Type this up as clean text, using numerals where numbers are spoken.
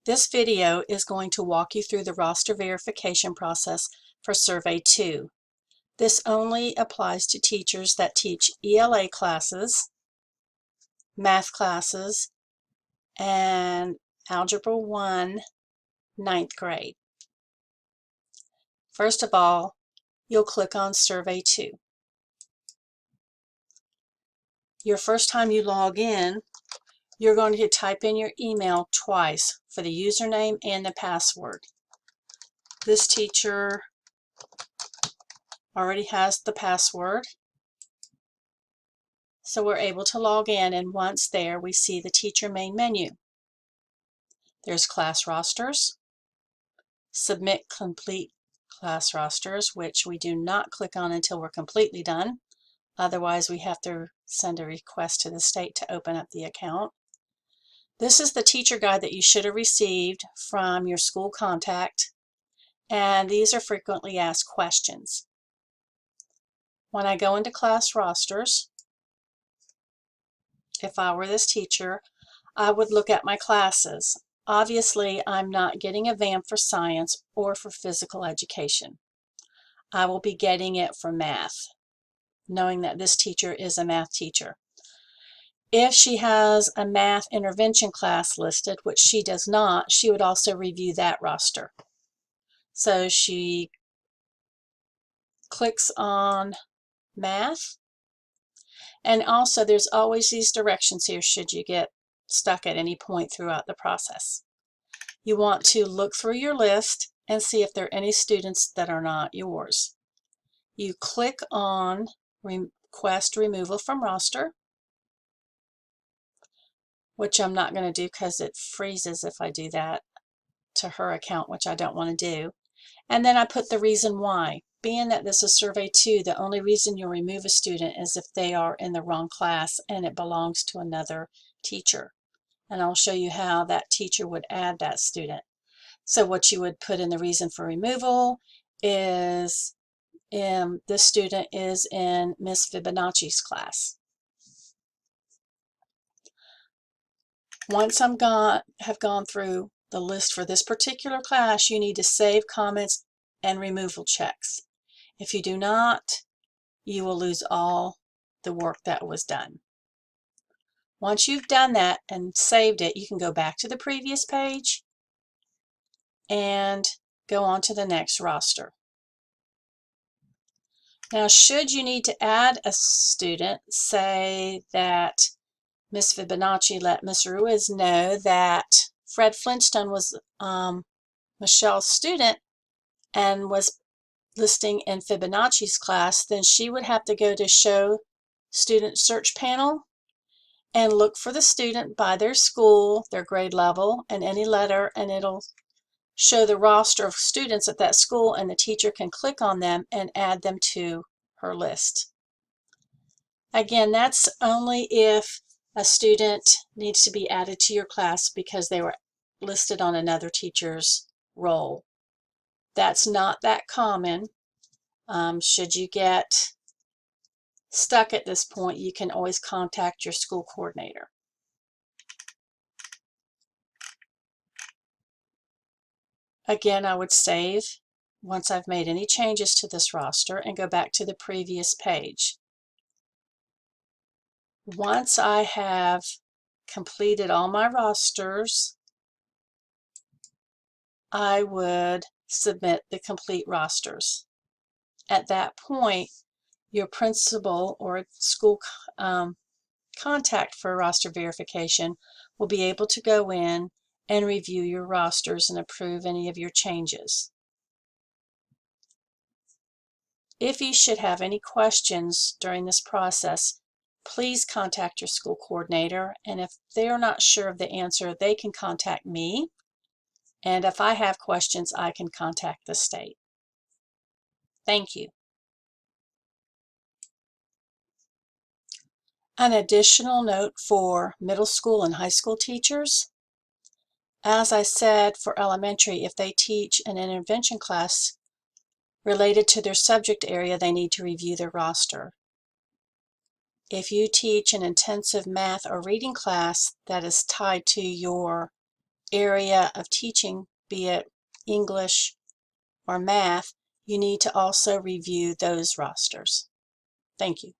This video is going to walk you through the roster verification process for Survey 2. This only applies to teachers that teach ELA classes, math classes, and Algebra 1, 9th grade. First of all, you'll click on Survey 2. Your first time you log in, you're going to type in your email twice for the username and the password. This teacher already has the password, so we're able to log in, and once there we see the teacher main menu. There's class rosters, submit complete class rosters, which we do not click on until we're completely done. Otherwise we have to send a request to the state to open up the account. This is the teacher guide that you should have received from your school contact, and these are frequently asked questions. When I go into class rosters, if I were this teacher, I would look at my classes. Obviously, I'm not getting a VAM for science or for physical education. I will be getting it for math, knowing that this teacher is a math teacher. If she has a math intervention class listed, which she does not, she would also review that roster. So she clicks on math, and also there's always these directions here should you get stuck at any point throughout the process. You want to look through your list and see if there are any students that are not yours. You click on Request Removal from Roster, which I'm not going to do because it freezes if I do that to her account, which I don't want to do. And then I put the reason why. Being that this is Survey 2, the only reason you'll remove a student is if they are in the wrong class and it belongs to another teacher. And I'll show you how that teacher would add that student. So what you would put in the reason for removal is this student is in Miss Fibonacci's class. Once have gone through the list for this particular class, you need to save comments and removal checks. If you do not, you will lose all the work that was done. Once you've done that and saved it, you can go back to the previous page and go on to the next roster. Now, should you need to add a student, say that Miss Fibonacci let Miss Ruiz know that Fred Flintstone was Michelle's student and was listing in Fibonacci's class, then she would have to go to Show Student Search Panel and look for the student by their school, their grade level, and any letter, and it'll show the roster of students at that school, and the teacher can click on them and add them to her list. Again, that's only if a student needs to be added to your class because they were listed on another teacher's roll. That's not that common. Should you get stuck at this point, you can always contact your school coordinator. Again, I would save once I've made any changes to this roster and go back to the previous page. Once I have completed all my rosters, I would submit the complete rosters. At that point, your principal or school contact for roster verification will be able to go in and review your rosters and approve any of your changes. If you should have any questions during this process, please contact your school coordinator, and if they're not sure of the answer, they can contact me, and if I have questions, I can contact the state. Thank you. An additional note for middle school and high school teachers. As I said, for elementary, if they teach an intervention class related to their subject area, they need to review their roster. If you teach an intensive math or reading class that is tied to your area of teaching, be it English or math, you need to also review those rosters. Thank you.